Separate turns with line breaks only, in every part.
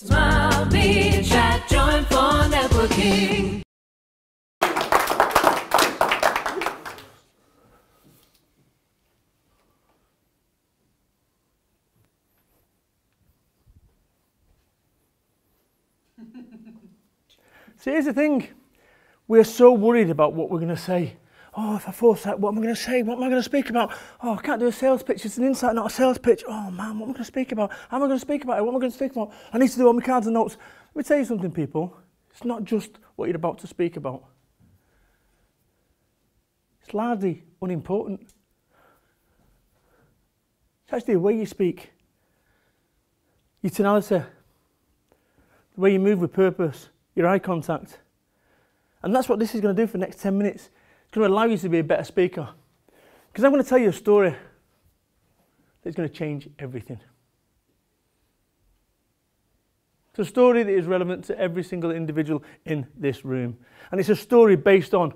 Smile, be, chat, join for networking.
See, here's the thing. We're so worried about what we're going to say. Oh, if I foresight, what am I going to say? What am I going to speak about? Oh, I can't do a sales pitch. It's an insight, not a sales pitch. Oh, man, what am I going to speak about? How am I going to speak about it? What am I going to speak about? I need to do all my cards and notes. Let me tell you something, people. It's not just what you're about to speak about. It's largely unimportant. It's actually the way you speak, your tonality, the way you move with purpose, your eye contact. And that's what this is going to do for the next 10 minutes. It's going to allow you to be a better speaker. Because I'm going to tell you a story that's going to change everything. It's a story that is relevant to every single individual in this room. And it's a story based on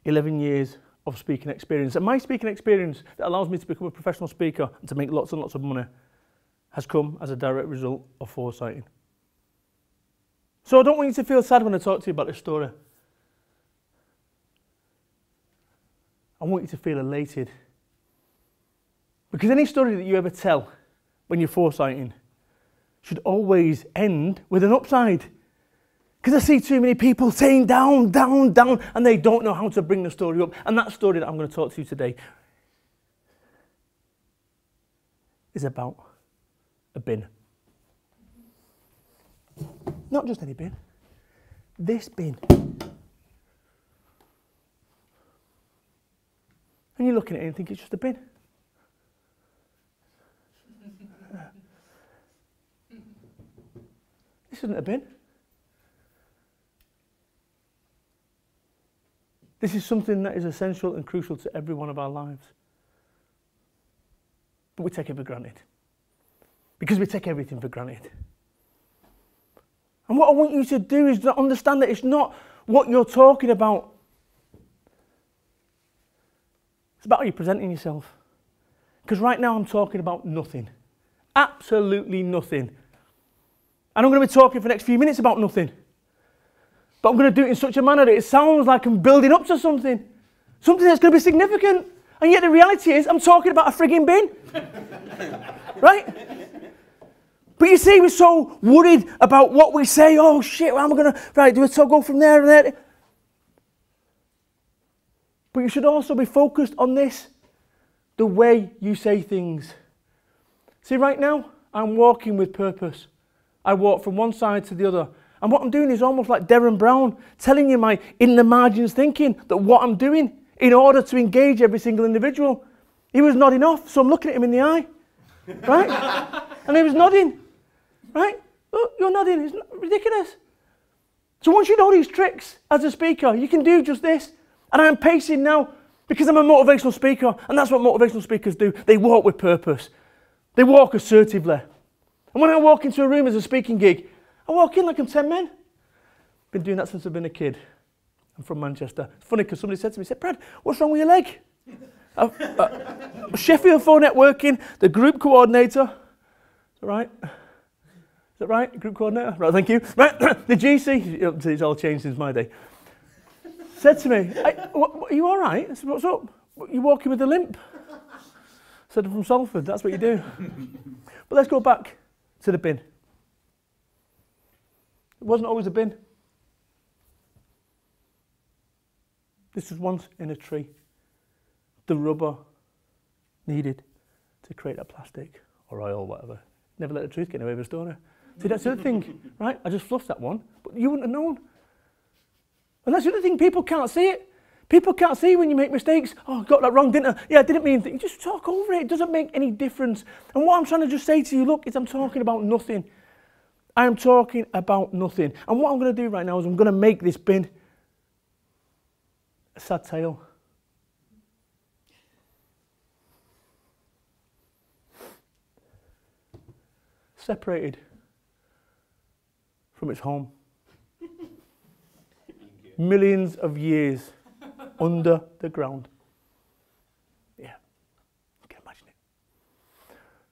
11 years of speaking experience. And my speaking experience that allows me to become a professional speaker and to make lots and lots of money has come as a direct result of foresighting. So I don't want you to feel sad when I talk to you about this story. I want you to feel elated. Because any story that you ever tell when you're foresighting should always end with an upside. Because I see too many people saying down, down, down, and they don't know how to bring the story up. And that story that I'm going to talk to you today is about a bin. Not just any bin. This bin. And you're looking at it and think it's just a bin. This isn't a bin. This is something that is essential and crucial to every one of our lives. But we take it for granted. Because we take everything for granted. And what I want you to do is to understand that it's not what you're talking about. It's about how you're presenting yourself. Because right now I'm talking about nothing. Absolutely nothing. And I'm going to be talking for the next few minutes about nothing. But I'm going to do it in such a manner that it sounds like I'm building up to something. Something that's going to be significant. And yet the reality is I'm talking about a frigging bin. Right? But you see, we're so worried about what we say. Oh shit, how am I going to, right, do a go from there and there? But you should also be focused on this, the way you say things. See, right now, I'm walking with purpose. I walk from one side to the other. And what I'm doing is almost like Derren Brown, telling you my in the margins thinking that what I'm doing in order to engage every single individual. He was nodding off, so I'm looking at him in the eye. Right? And he was nodding. Right? Look, you're nodding. It's ridiculous. So once you know these tricks as a speaker, you can do just this. And I'm pacing now because I'm a motivational speaker. And that's what motivational speakers do. They walk with purpose. They walk assertively. And when I walk into a room as a speaking gig, I walk in like I'm 10 men. Been doing that since I've been a kid. I'm from Manchester. It's funny because somebody said to me, Brad, what's wrong with your leg? Sheffield 4 Networking, the group coordinator. Is that right? Is that right? Group coordinator? Right, thank you. Right, the GC, it's all changed since my day, said to me, are you all right? I said, what's up? You're walking with a limp. I said, I'm from Salford, that's what you do. But let's go back to the bin. It wasn't always a bin. This was once in a tree. The rubber needed to create that plastic or oil, whatever. Never let the truth get away with a story. See, that's the other thing, right? I just fluffed that one, but you wouldn't have known. And that's the other thing, people can't see it. People can't see when you make mistakes. Oh, I got that wrong, didn't I? Yeah, I didn't mean to. Just talk over it. It doesn't make any difference. And what I'm trying to just say to you, look, is I'm talking about nothing. I am talking about nothing. And what I'm going to do right now is I'm going to make this bin a sad tale. Separated from its home. Millions of years under the ground. Yeah, you can imagine it.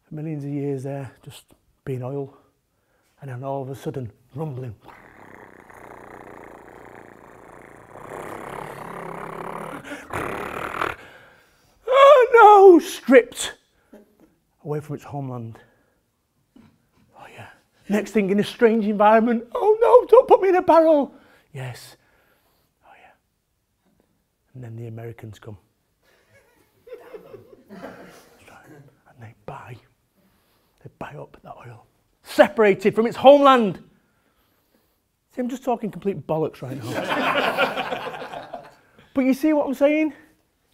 For millions of years there, just being oil. And then all of a sudden, rumbling. Oh no! Stripped away from its homeland. Oh yeah. Next thing, in a strange environment. Oh no, don't put me in a barrel. Yes. Oh yeah. And then the Americans come. And they buy up that oil. Separated from its homeland. See, I'm just talking complete bollocks right now. But you see what I'm saying?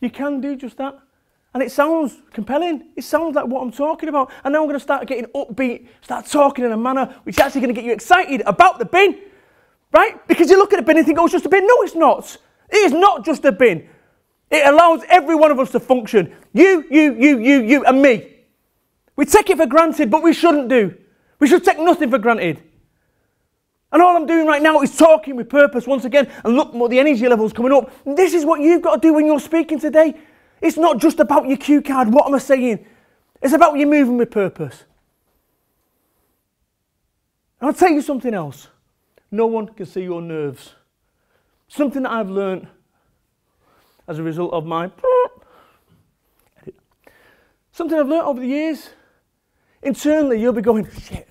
You can do just that. And it sounds compelling. It sounds like what I'm talking about. And now I'm going to start getting upbeat, start talking in a manner which is actually going to get you excited about the bin. Right? Because you look at the bin and think, oh, it's just a bin. No, it's not. It is not just a bin. It allows every one of us to function. You, and me. We take it for granted, but we shouldn't do. We should take nothing for granted. And all I'm doing right now is talking with purpose once again. And look what the energy level is coming up. And this is what you've got to do when you're speaking today. It's not just about your cue card. What am I saying? It's about you moving with purpose. And I'll tell you something else. No one can see your nerves. Something that I've learned as a result of my... Something I've learned over the years. Internally, you'll be going, shit,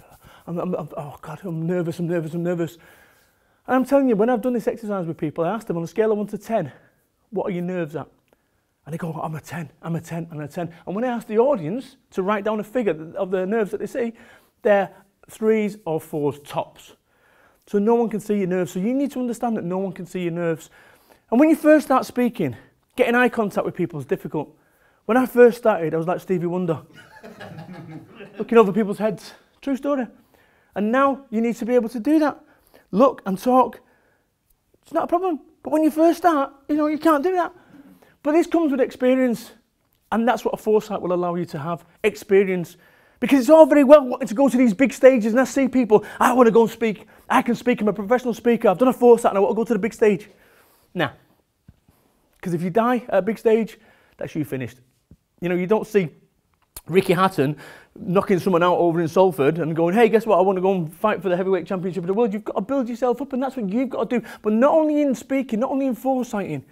oh God, I'm nervous. And I'm telling you, when I've done this exercise with people, I ask them on a scale of 1 to 10, what are your nerves at? And they go, I'm a 10, I'm a 10, and a 10. And when I ask the audience to write down a figure of the nerves that they see, they're 3s or 4s tops. So no one can see your nerves. So you need to understand that no one can see your nerves. And when you first start speaking, getting eye contact with people is difficult. When I first started, I was like Stevie Wonder, looking over people's heads. True story. And now you need to be able to do that. Look and talk. It's not a problem. But when you first start, you can't do that. But this comes with experience. And that's what a foresight will allow you to have. Experience. Because it's all very well wanting to go to these big stages. And I see people, I want to go and speak. I can speak. I'm a professional speaker. I've done a foresight and I want to go to the big stage. Nah. Because if you die at a big stage, that's you finished. You don't see Ricky Hatton knocking someone out over in Salford and going, hey, guess what? I want to go and fight for the heavyweight championship of the world. You've got to build yourself up, and that's what you've got to do. But not only in speaking, not only in foresighting,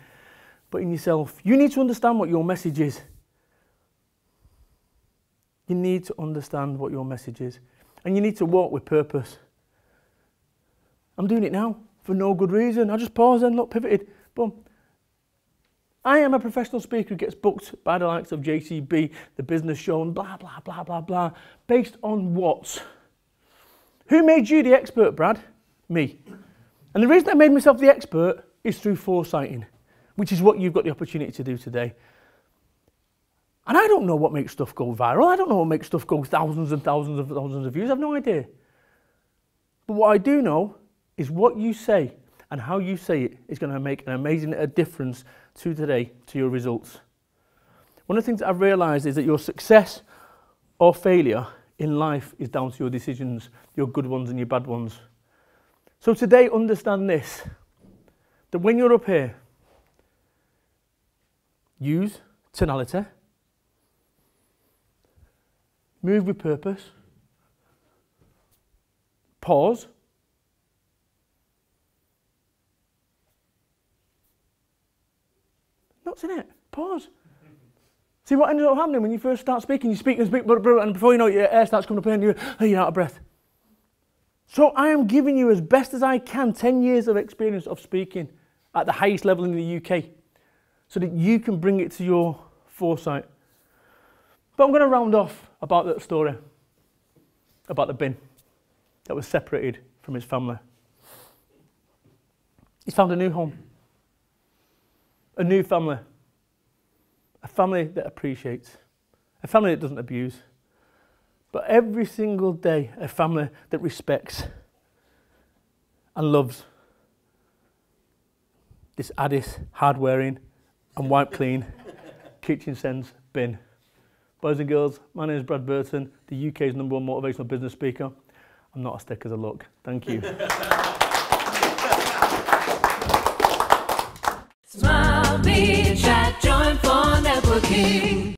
but in yourself. You need to understand what your message is. You need to understand what your message is. And you need to walk with purpose. I'm doing it now for no good reason. I just paused and pivoted. Boom. I am a professional speaker who gets booked by the likes of JCB, the business show, and blah, blah, blah, blah, blah. Based on what? Who made you the expert, Brad? Me. And the reason I made myself the expert is through foresighting, which is what you've got the opportunity to do today. And I don't know what makes stuff go viral. I don't know what makes stuff go thousands and thousands and thousands of views. I have no idea. But what I do know is what you say and how you say it is going to make an amazing difference to today, to your results. One of the things that I've realised is that your success or failure in life is down to your decisions, your good ones and your bad ones. So today, understand this, that when you're up here, use tonality, move with purpose, pause, nuts in it, pause. See what ended up happening when you first start speaking, you speak, and before you know it, your air starts coming up and you're out of breath. So I am giving you as best as I can 10 years of experience of speaking at the highest level in the UK so that you can bring it to your foresight. But I'm going to round off about that story, about the bin that was separated from his family. He's found a new home, a new family, a family that appreciates, a family that doesn't abuse, but every single day a family that respects and loves this Addis hard-wearing and wipe-clean kitchen sense bin. Boys and girls, my name is Brad Burton, the UK's #1 motivational business speaker. I'm not as thick as I look. Thank you.
Smile, be chat, join for networking.